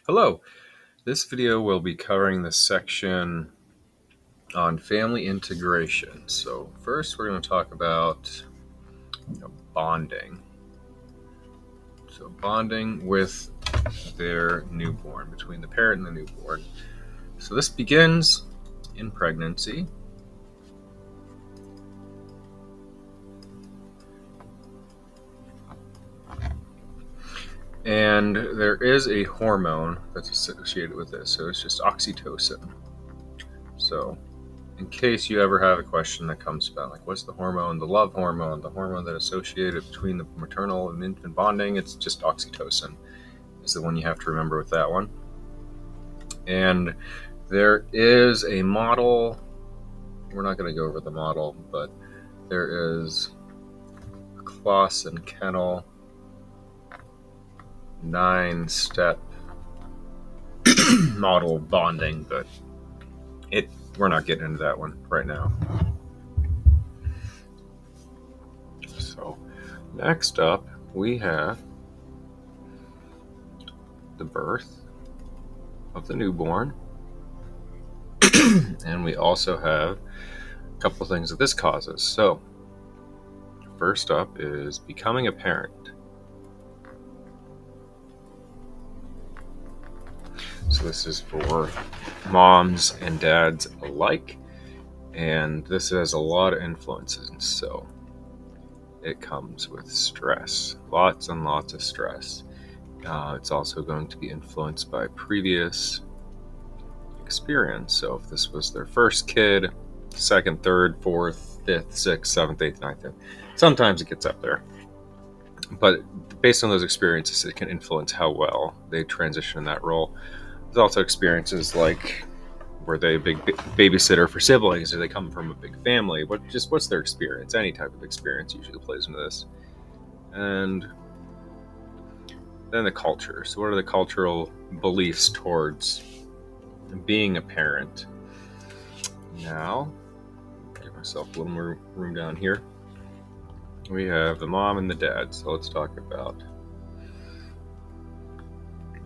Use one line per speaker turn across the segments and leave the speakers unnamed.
Hello, this video will be covering the section on family integration. So first we're going to talk about bonding. So bonding with their newborn, between the parent and the newborn. So this begins in pregnancy. And there is a hormone that's associated with this. So it's just oxytocin. So in case you ever have a question that comes about, like, what's the hormone, the love hormone, the hormone that associated between the maternal and infant bonding, it's just oxytocin is the one you have to remember with that one. And there is a model. We're not going to go over the model, but there is Kloss and Kennel 9-step model of bonding, but we're not getting into that one right now. So next up, we have the birth of the newborn. And we also have a couple of things that this causes. So first up is becoming a parent. So this is for moms and dads alike, and this has a lot of influences. So it comes with stress, lots and lots of stress. It's also going to be influenced by previous experience. So if this was their first kid, second, third, fourth, fifth, sixth, seventh, eighth, ninth, sometimes it gets up there. But based on those experiences, it can influence how well they transition in that role. There's also experiences like, were they a big babysitter for siblings? Do they come from a big family? What's their experience? Any type of experience usually plays into this. And then the culture. So what are the cultural beliefs towards being a parent? Now, give myself a little more room down here. We have the mom and the dad. So let's talk about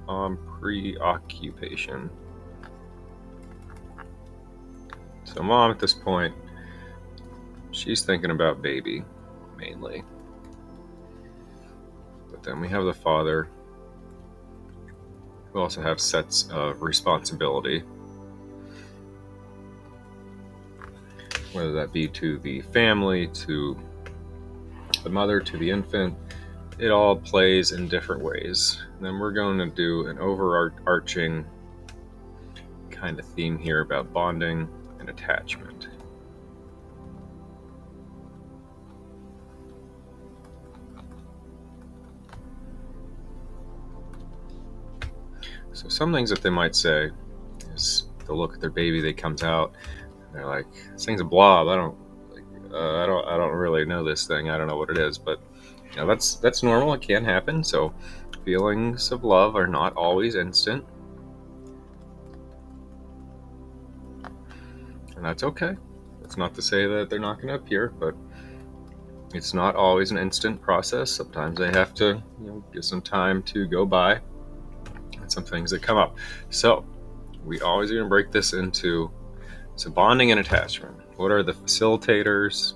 mom preoccupation. So mom at this point, she's thinking about baby mainly. But then we have the father, who also have sets of responsibility, whether that be to the family, to the mother, to the infant. It all plays in different ways. And then we're going to do an overarching kind of theme here about bonding and attachment. So some things that they might say is they'll look at their baby that comes out, and they're like, "This thing's a blob. I don't really know this thing. I don't know what it is." But that's normal. It can happen. So feelings of love are not always instant, and that's okay. That's not to say that they're not going to appear, but it's not always an instant process. Sometimes they have to give some time to go by, and some things that come up. So we always are going to break this into bonding and attachment. What are the facilitators,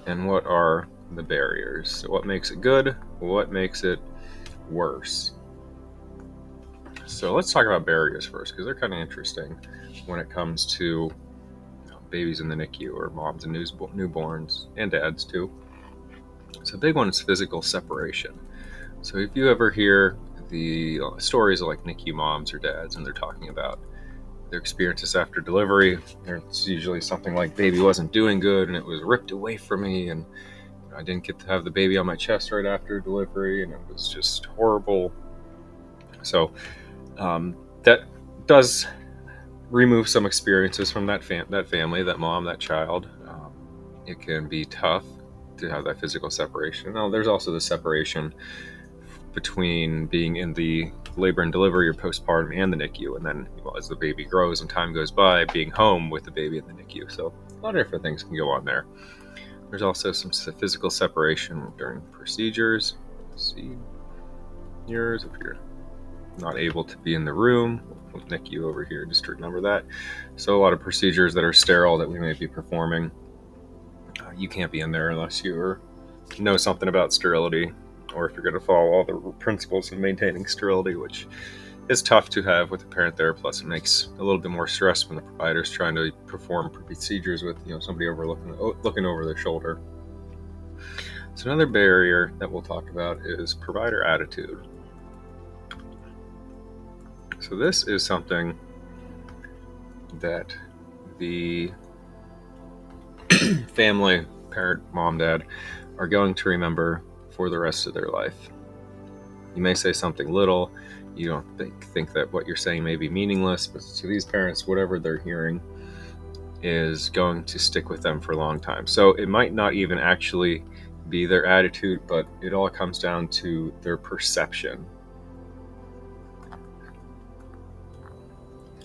and what are the barriers? So what makes it good? What makes it worse? So let's talk about barriers first, because they're kind of interesting when it comes to babies in the NICU, or moms and newborns, and dads too. So a big one is physical separation. So if you ever hear the stories of like NICU moms or dads, and they're talking about their experiences after delivery, it's usually something like, baby wasn't doing good and it was ripped away from me, and I didn't get to have the baby on my chest right after delivery, and it was just horrible. So that does remove some experiences from that family, that mom, that child. It can be tough to have that physical separation. Now, there's also the separation between being in the labor and delivery or postpartum and the NICU, and then as the baby grows and time goes by, being home with the baby in the NICU. So a lot of different things can go on there. There's also some physical separation during procedures. Let's see. yours. If you're not able to be in the room, we'll nick you over here just to remember that. So a lot of procedures that are sterile that we may be performing, you can't be in there unless you know something about sterility, or if you're going to follow all the principles of maintaining sterility, which is tough to have with a parent there. Plus, it makes a little bit more stress when the provider's trying to perform procedures with somebody looking over their shoulder. So another barrier that we'll talk about is provider attitude. So this is something that the family, parent, mom, dad, are going to remember for the rest of their life. You may say something little, you don't think that what you're saying may be meaningless, but to these parents, whatever they're hearing is going to stick with them for a long time. So it might not even actually be their attitude, but it all comes down to their perception.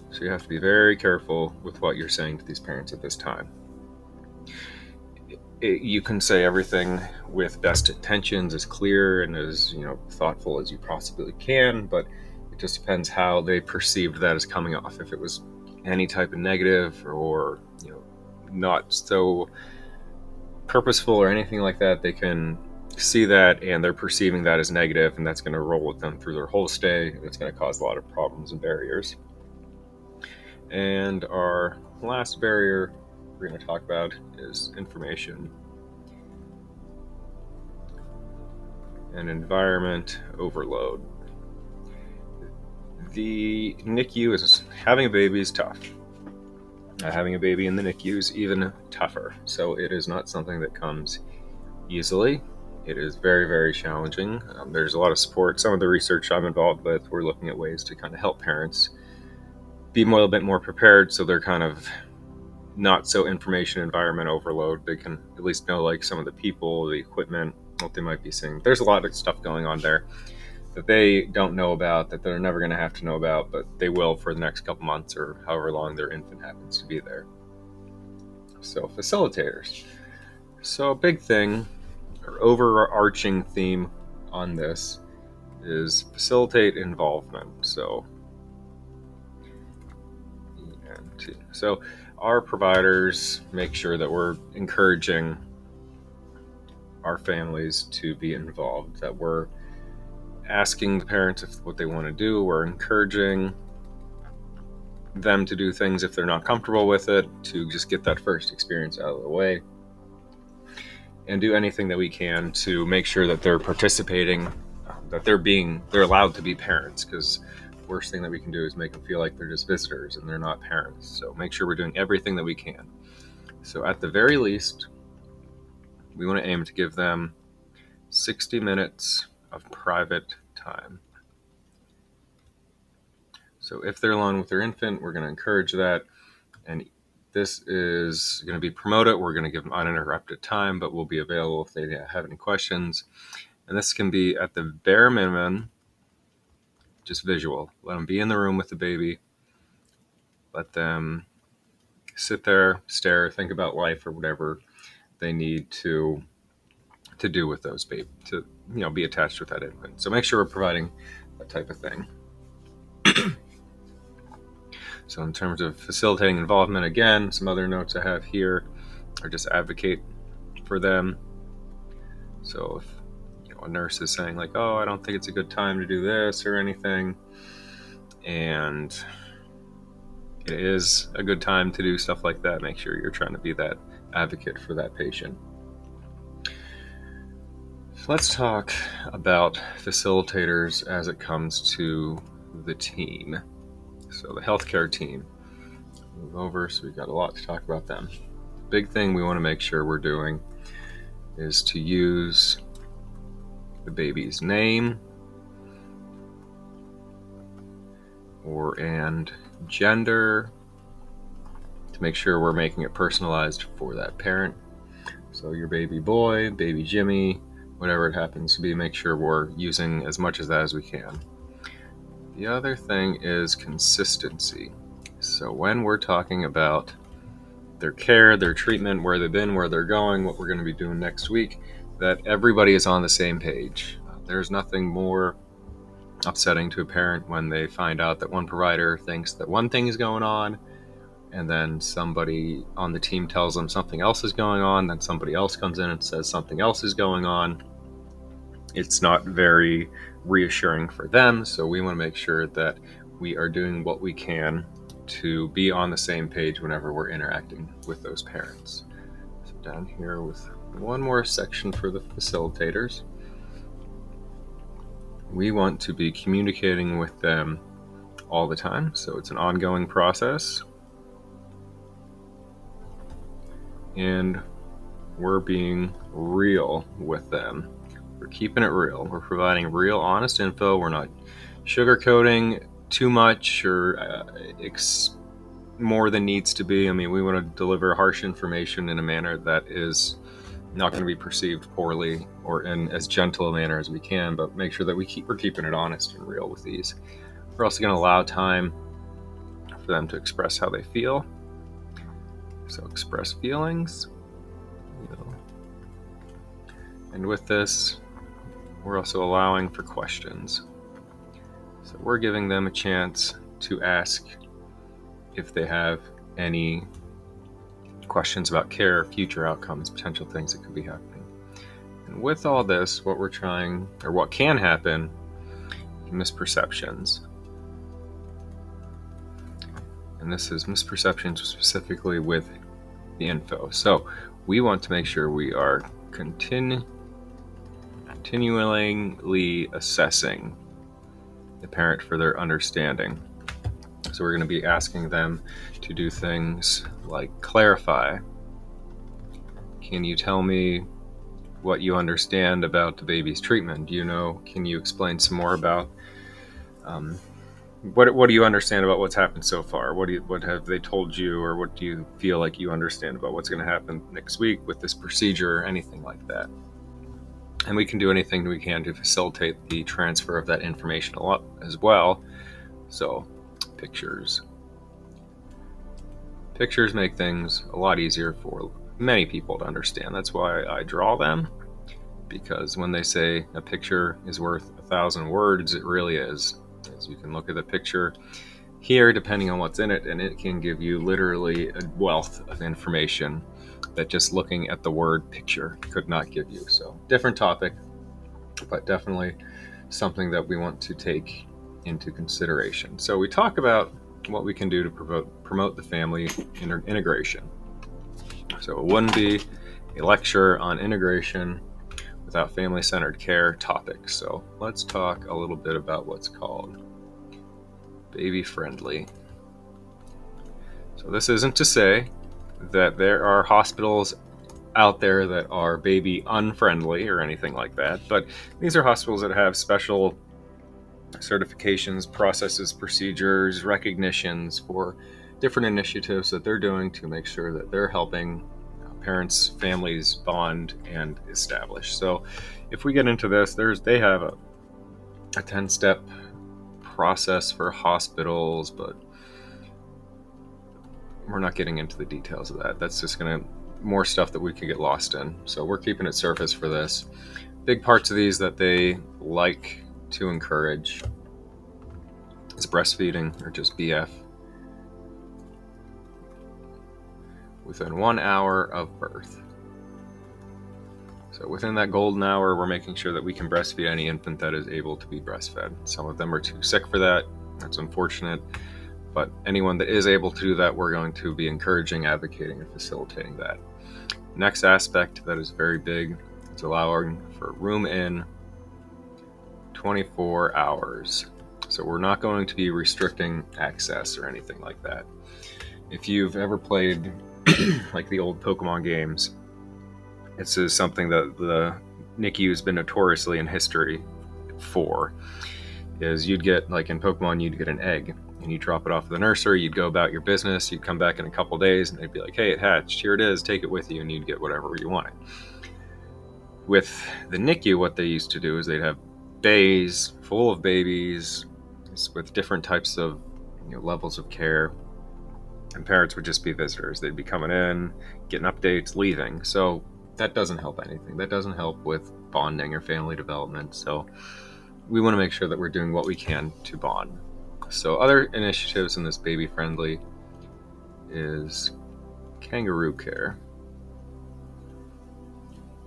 So you have to be very careful with what you're saying to these parents at this time. You can say everything with best intentions, as clear and as thoughtful as you possibly can, but it just depends how they perceived that as coming off. If it was any type of negative or not so purposeful or anything like that, they can see that and they're perceiving that as negative, and that's going to roll with them through their whole stay, and it's going to cause a lot of problems and barriers. And our last barrier we're going to talk about is information and environment overload. The NICU is having a baby is tough. Having a baby in the NICU is even tougher. So it is not something that comes easily. It is very, very challenging. There's a lot of support. Some of the research I'm involved with, we're looking at ways to kind of help parents be a little bit more prepared, so they're kind of not so information environment overload. They can at least know like some of the people, the equipment, what they might be seeing. There's a lot of stuff going on there that they don't know about, that they're never going to have to know about, but they will for the next couple months or however long their infant happens to be there. So facilitators. So a big thing or overarching theme on this is facilitate involvement. So our providers make sure that we're encouraging our families to be involved, that we're asking the parents if what they want to do, we're encouraging them to do things if they're not comfortable with it, to just get that first experience out of the way, and do anything that we can to make sure that they're participating, that they're allowed to be parents, because the worst thing that we can do is make them feel like they're just visitors and they're not parents. So make sure we're doing everything that we can. So at the very least, we want to aim to give them 60 minutes of private time. So if they're alone with their infant, we're going to encourage that. And this is going to be promoted. We're going to give them uninterrupted time, but we'll be available if they have any questions. And this can be at the bare minimum, just visual. Let them be in the room with the baby. Let them sit there, stare, think about life or whatever they need to do with those baby, to be attached with that infant. So make sure we're providing that type of thing. So in terms of facilitating involvement, again, some other notes I have here are just advocate for them. So if a nurse is saying like, oh, I don't think it's a good time to do this or anything, and it is a good time to do stuff like that, make sure you're trying to be that advocate for that patient. So let's talk about facilitators as it comes to the team. So the healthcare team. Move over, so we've got a lot to talk about them. Big thing we want to make sure we're doing is to use the baby's name and gender to make sure we're making it personalized for that parent. So your baby boy, baby Jimmy, whatever it happens to be, make sure we're using as much of that as we can. The other thing is consistency. So when we're talking about their care, their treatment, where they've been, where they're going, what we're going to be doing next week, that everybody is on the same page. There's nothing more upsetting to a parent when they find out that one provider thinks that one thing is going on, and then somebody on the team tells them something else is going on, then somebody else comes in and says something else is going on. It's not very reassuring for them, so we want to make sure that we are doing what we can to be on the same page whenever we're interacting with those parents. So down here with one more section for the facilitators, we want to be communicating with them all the time, so it's an ongoing process. And we're being real with them. We're keeping it real. We're providing real, honest info. We're not sugarcoating too much or more than needs to be. I mean, we want to deliver harsh information in a manner that is not going to be perceived poorly or in as gentle a manner as we can, but make sure that we're keeping it honest and real with these. We're also going to allow time for them to express how they feel. So express feelings, and with this, we're also allowing for questions. So we're giving them a chance to ask if they have any questions about care, future outcomes, potential things that could be happening. And with all this, what can happen, misperceptions. And this is misperceptions specifically with the info. So we want to make sure we are continually assessing the parent for their understanding. So we're going to be asking them to do things like clarify. Can you tell me what you understand about the baby's treatment? Can you explain some more about what do you understand about what's happened so far? What have they told you, or what do you feel like you understand about what's going to happen next week with this procedure, anything like that? And we can do anything we can to facilitate the transfer of that information a lot as well. So pictures make things a lot easier for many people to understand. That's why I draw them, because when they say a picture is worth 1,000 words, it really is. As you can look at the picture here, depending on what's in it, and it can give you literally a wealth of information that just looking at the word picture could not give you. So different topic, but definitely something that we want to take into consideration. So we talk about what we can do to promote the family integration. So it wouldn't be a lecture on integration without family-centered care topics. So let's talk a little bit about what's called baby-friendly. So this isn't to say that there are hospitals out there that are baby unfriendly or anything like that, but these are hospitals that have special certifications, processes, procedures, recognitions for different initiatives that they're doing to make sure that they're helping parents, families bond and establish. So if we get into this, they have a 10-step process for hospitals, but we're not getting into the details of that. That's just more stuff that we could get lost in. So we're keeping it surface for this. Big parts of these that they like to encourage is breastfeeding, or just BF, within 1 hour of birth. So within that golden hour, we're making sure that we can breastfeed any infant that is able to be breastfed. Some of them are too sick for that. That's unfortunate. But anyone that is able to do that, we're going to be encouraging, advocating, and facilitating that. Next aspect that is very big is allowing for room in 24 hours. So we're not going to be restricting access or anything like that. If you've ever played like the old Pokemon games, this is something that the NICU has been notoriously in history for, is you'd get, like in Pokemon, you'd get an egg and you drop it off at the nursery, you'd go about your business, you'd come back in a couple days and they'd be like, hey, it hatched, here it is, take it with you, and you'd get whatever you wanted. With the NICU, what they used to do is they'd have bays full of babies with different types of levels of care, and parents would just be visitors. They'd be coming in, getting updates, leaving. So that doesn't help anything. That doesn't help with bonding or family development. So we want to make sure that we're doing what we can to bond. So other initiatives in this baby friendly is kangaroo care.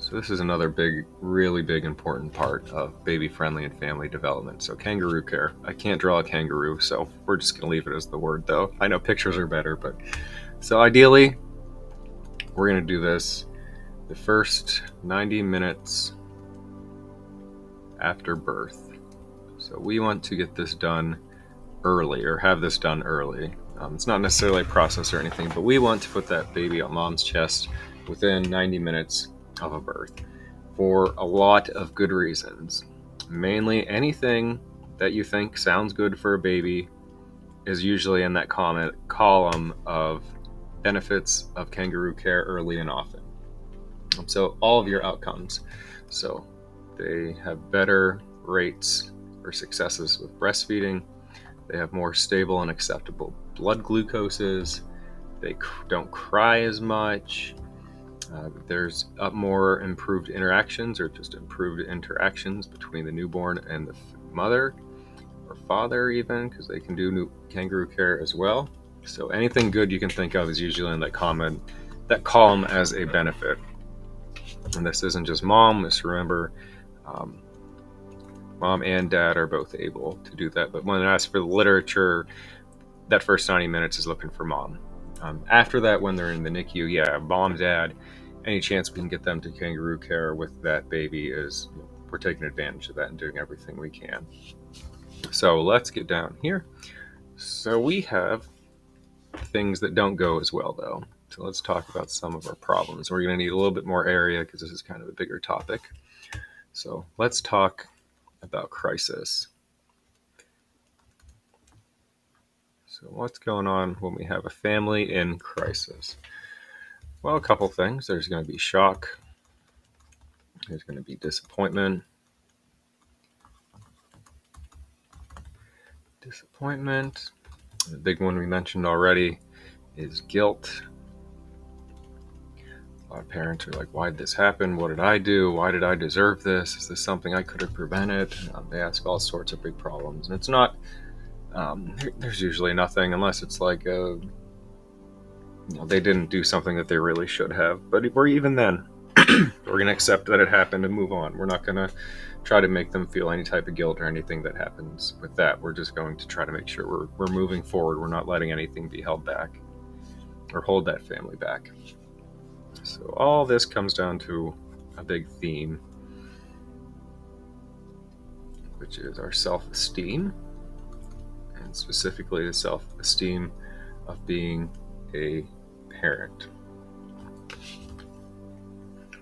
So this is another big, really big, important part of baby-friendly and family development. So kangaroo care. I can't draw a kangaroo, so we're just going to leave it as the word, though. I know pictures are better, but... So ideally, we're going to do this the first 90 minutes after birth. So we want to get this done early, or have this done early. It's not necessarily a process or anything, but we want to put that baby on mom's chest within 90 minutes of a birth for a lot of good reasons. Mainly anything that you think sounds good for a baby is usually in that column of benefits of kangaroo care early and often. So all of your outcomes. So they have better rates or successes with breastfeeding. They have more stable and acceptable blood glucoses. They don't cry as much. There's more improved interactions, or just improved interactions between the newborn and the mother or father, even, because they can do kangaroo care as well. So anything good you can think of is usually in that column as a benefit. And this isn't just mom. Just remember, mom and dad are both able to do that. But when I ask for the literature, that first 90 minutes is looking for mom. After that, when they're in the NICU, yeah, mom, dad, any chance we can get them to kangaroo care with that baby is, we're taking advantage of that and doing everything we can. So let's get down here. So we have things that don't go as well, though. So let's talk about some of our problems. We're going to need a little bit more area because this is kind of a bigger topic. So let's talk about crisis. So what's going on when we have a family in crisis? Well, a couple things. There's going to be shock. There's going to be disappointment. The big one we mentioned already is guilt. A lot of parents are like, why did this happen? What did I do? Why did I deserve this? Is this something I could have prevented? They ask all sorts of big problems. And it's not, there's usually nothing unless it's like, they didn't do something that they really should have. But even then, we're going to accept that it happened and move on. We're not going to try to make them feel any type of guilt or anything that happens with that. We're just going to try to make sure we're moving forward. We're not letting anything be held back or hold that family back. So all this comes down to a big theme, which is our self-esteem, and specifically the self-esteem of being a parent.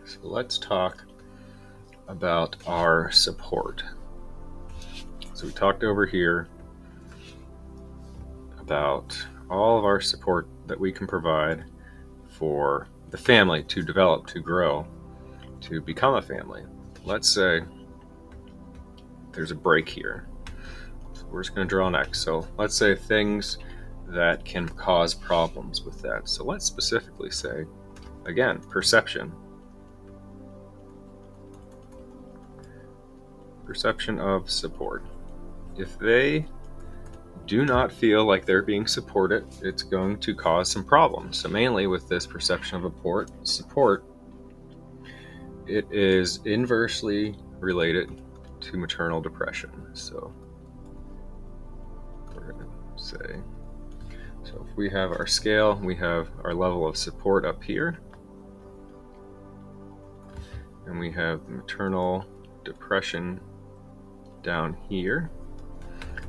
So let's talk about our support. So we talked over here about all of our support that we can provide for the family to develop, to grow, to become a family. Let's say there's a break here. So we're just going to draw next. So let's say things that can cause problems with that. So let's specifically say, again, perception. Perception of support. If they do not feel like they're being supported, it's going to cause some problems. So mainly with this perception of support, it is inversely related to maternal depression. So we're going to say, so if we have our scale, we have our level of support up here, and we have maternal depression down here.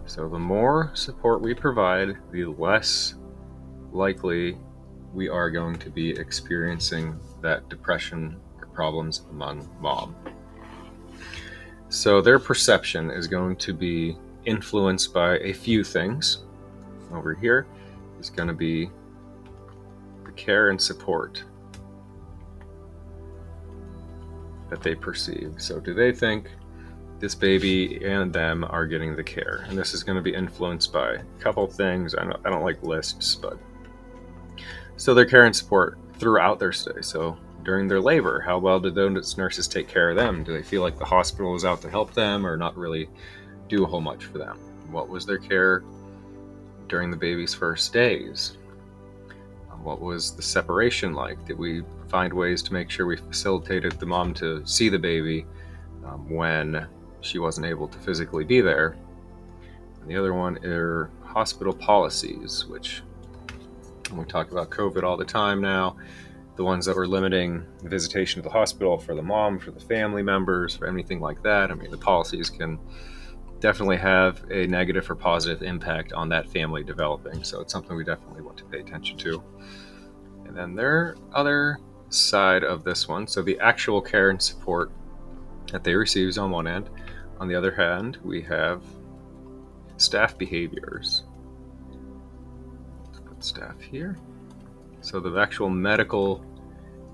So the more support we provide, the less likely we are going to be experiencing that depression or problems among mom. So their perception is going to be influenced by a few things. Over here is going to be the care and support that they perceive. So do they think this baby and them are getting the care? And this is going to be influenced by a couple things. I don't like lists, but so their care and support throughout their stay. So during their labor? How well did those nurses take care of them? Do they feel like the hospital is out to help them or not really do a whole much for them? What was their care during the baby's first days? What was the separation like? Did we find ways to make sure we facilitated the mom to see the baby when she wasn't able to physically be there? And the other one are hospital policies, which we talk about COVID all the time now. The ones that were limiting the visitation to the hospital for the mom, for the family members, for anything like that. I mean, the policies can definitely have a negative or positive impact on that family developing. So it's something we definitely want to pay attention to. And then their other side of this one, so the actual care and support that they receive is on one end. On the other hand, we have staff behaviors. Let's put staff here. So the actual medical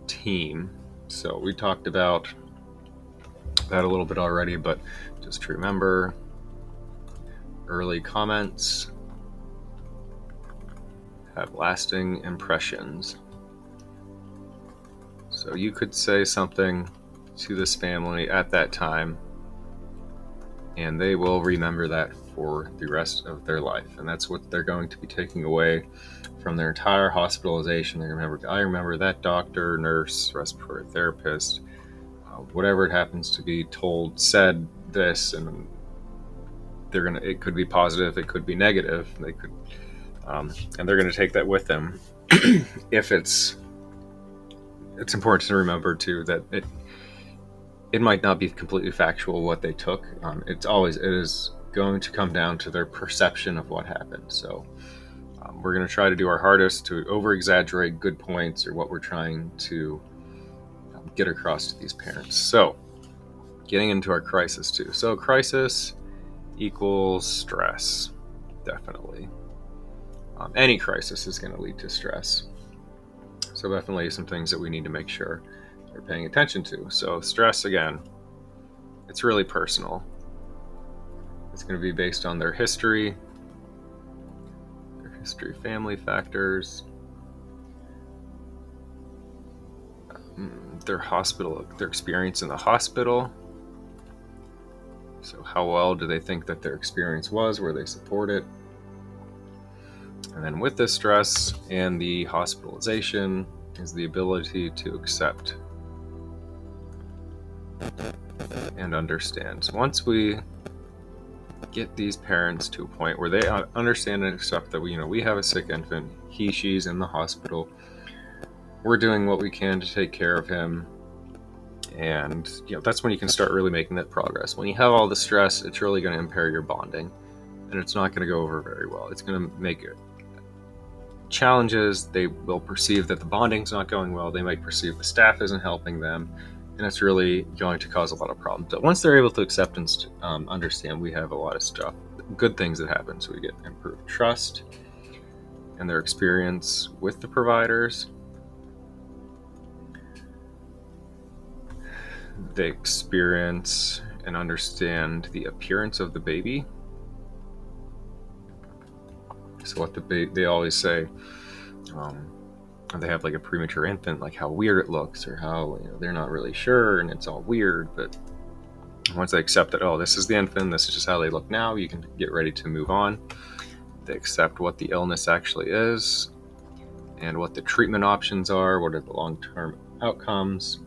team. So we talked about that a little bit already, but just to remember, early comments have lasting impressions. So you could say something to this family at that time, and they will remember that for the rest of their life. And that's what they're going to be taking away from their entire hospitalization. They remember, I remember that doctor, nurse, respiratory therapist, whatever it happens to be told, said this, and it could be positive, it could be negative. They could, and they're going to take that with them. If it's important to remember too that it might not be completely factual what they took. It is going to come down to their perception of what happened. So we're going to try to do our hardest to over exaggerate good points or what we're trying to get across to these parents. So getting into our crisis too. So crisis equals stress, definitely. Any crisis is going to lead to stress. So definitely some things that we need to make sure we're paying attention to. So stress, again, it's really personal. It's going to be based on their history, family factors, their experience in the hospital. So how well do they think that their experience was? Where they support it? And then with the stress and the hospitalization is the ability to accept and understand. So once we get these parents to a point where they understand and accept that we have a sick infant, she's in the hospital, we're doing what we can to take care of him, and that's when you can start really making that progress. When you have all the stress, it's really going to impair your bonding, and it's not going to go over very well. It's going to make it challenges. They will perceive that the bonding's not going well. They might perceive the staff isn't helping them, and it's really going to cause a lot of problems. But once they're able to accept and understand, we have a lot of stuff, good things that happen. So we get improved trust and their experience with the providers. They experience and understand the appearance of the baby. So what they always say, they have like a premature infant, like how weird it looks, or how they're not really sure, and it's all weird. But once they accept that, this is the infant, this is just how they look now, you can get ready to move on. They accept what the illness actually is, and what the treatment options are, what are the long-term outcomes.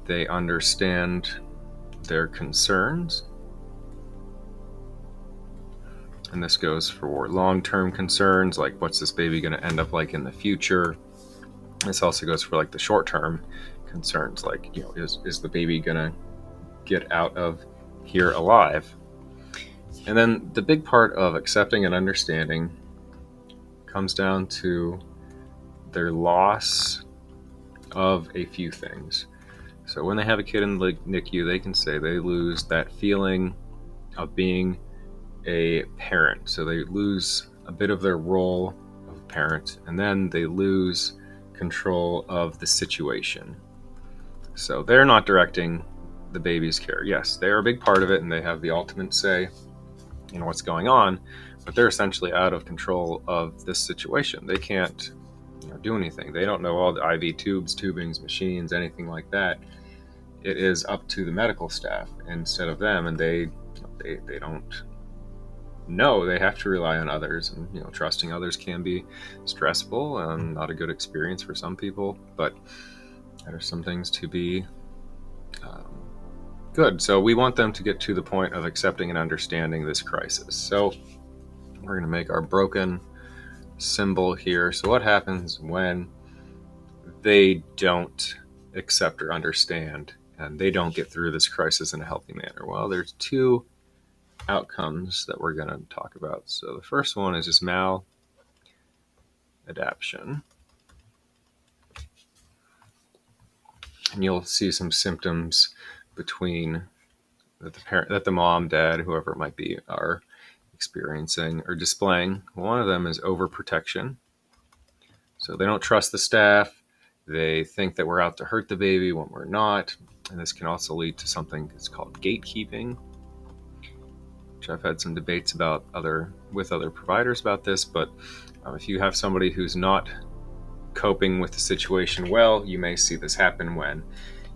They understand their concerns. And this goes for long-term concerns, like what's this baby going to end up like in the future. This also goes for like the short-term concerns, like is the baby going to get out of here alive? And then the big part of accepting and understanding comes down to their loss of a few things. So when they have a kid in the NICU, they can say they lose that feeling of being a parent. So they lose a bit of their role of parent, and then they lose control of the situation. So they're not directing the baby's care. Yes, they're a big part of it, and they have the ultimate say in what's going on, but they're essentially out of control of this situation. They can't do anything. They don't know all the IV tubes, tubings, machines, anything like that. It is up to the medical staff instead of them, and they don't know. They have to rely on others, and trusting others can be stressful and not a good experience for some people. But there are some things to be good. So we want them to get to the point of accepting and understanding this crisis. So we're going to make our broken symbol here. So what happens when they don't accept or understand and they don't get through this crisis in a healthy manner? Well, there's two outcomes that we're going to talk about. So the first one is just maladaptation. And you'll see some symptoms between that the mom, dad, whoever it might be, are experiencing or displaying. One of them is overprotection. So they don't trust the staff. They think that we're out to hurt the baby when we're not. And this can also lead to something that's called gatekeeping, which I've had some debates about with other providers about this. But if you have somebody who's not coping with the situation well, you may see this happen when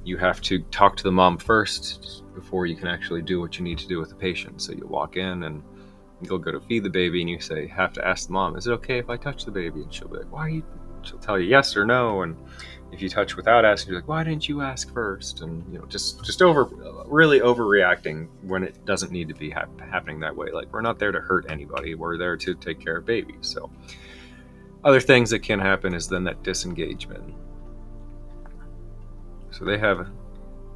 you have to talk to the mom first before you can actually do what you need to do with the patient. So you walk in and you'll go to feed the baby and you have to ask the mom, is it okay if I touch the baby? And she'll be like, why? She'll tell you yes or no. And if you touch without asking, you're like, why didn't you ask first? And just really overreacting when it doesn't need to be happening that way. Like, we're not there to hurt anybody. We're there to take care of babies. So other things that can happen is then that disengagement. So they have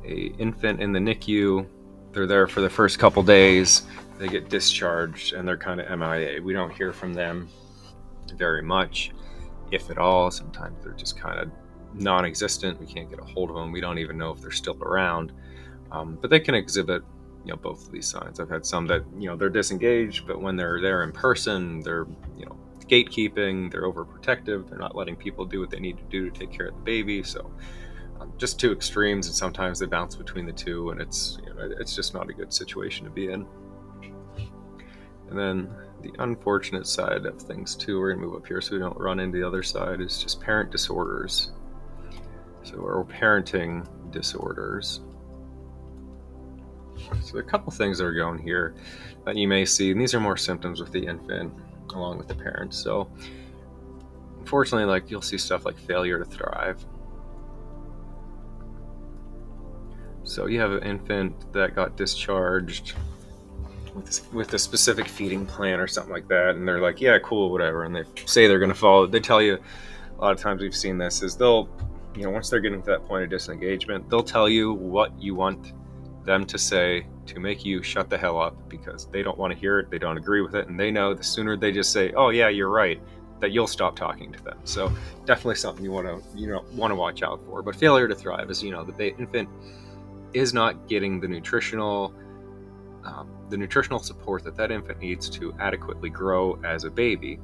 a infant in the NICU. They're there for the first couple days. They get discharged and they're kind of MIA. We don't hear from them very much, if at all. Sometimes they're just kind of non-existent. We can't get a hold of them. We don't even know if they're still around. But they can exhibit both of these signs. I've had some that they're disengaged, but when they're there in person, they're gatekeeping, they're overprotective, they're not letting people do what they need to do to take care of the baby. So just two extremes, and sometimes they bounce between the two, and it's just not a good situation to be in. And then the unfortunate side of things too, we're gonna move up here so we don't run into the other side, is just parent disorders. So our parenting disorders. So a couple things that are going here that you may see, and these are more symptoms with the infant along with the parents. So unfortunately, like, you'll see stuff like failure to thrive. So you have an infant that got discharged with a specific feeding plan or something like that, and they're like, yeah, cool, whatever, and they say they're going to follow. They tell you, a lot of times we've seen this, is they'll, once they're getting to that point of disengagement, they'll tell you what you want them to say to make you shut the hell up, because they don't want to hear it, they don't agree with it, and they know the sooner they just say, oh yeah, you're right, that you'll stop talking to them. So definitely something you want to watch out for. But failure to thrive is, the infant is not getting the nutritional support that infant needs to adequately grow as a baby.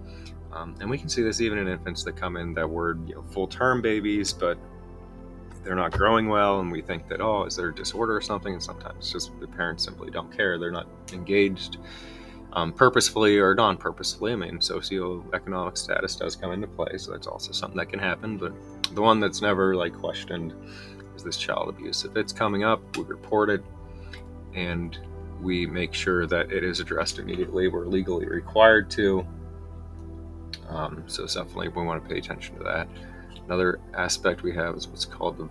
And we can see this even in infants that come in that were full-term babies, but they're not growing well, and we think that, oh, is there a disorder or something? And sometimes it's just the parents simply don't care. They're not engaged purposefully or non-purposefully. I mean, socioeconomic status does come into play, so that's also something that can happen. But the one that's never questioned is this child abuse. If it's coming up, we report it, and we make sure that it is addressed immediately. We're legally required to. So definitely we want to pay attention to that. Another aspect we have is what's called the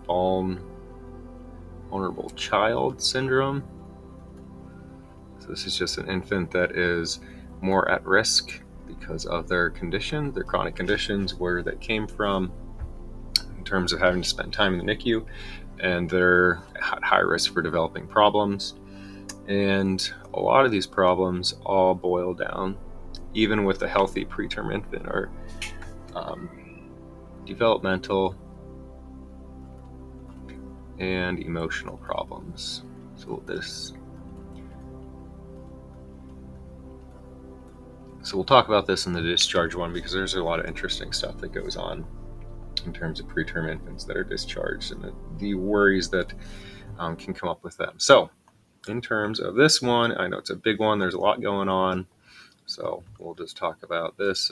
vulnerable child syndrome. So this is just an infant that is more at risk because of their condition, their chronic conditions, where they came from in terms of having to spend time in the NICU, and they're at high risk for developing problems. And a lot of these problems all boil down, even with a healthy preterm infant, are developmental and emotional problems. So we'll talk about this in the discharge one, because there's a lot of interesting stuff that goes on in terms of preterm infants that are discharged and the worries that can come up with them. So in terms of this one, I know it's a big one. There's a lot going on. So we'll just talk about this.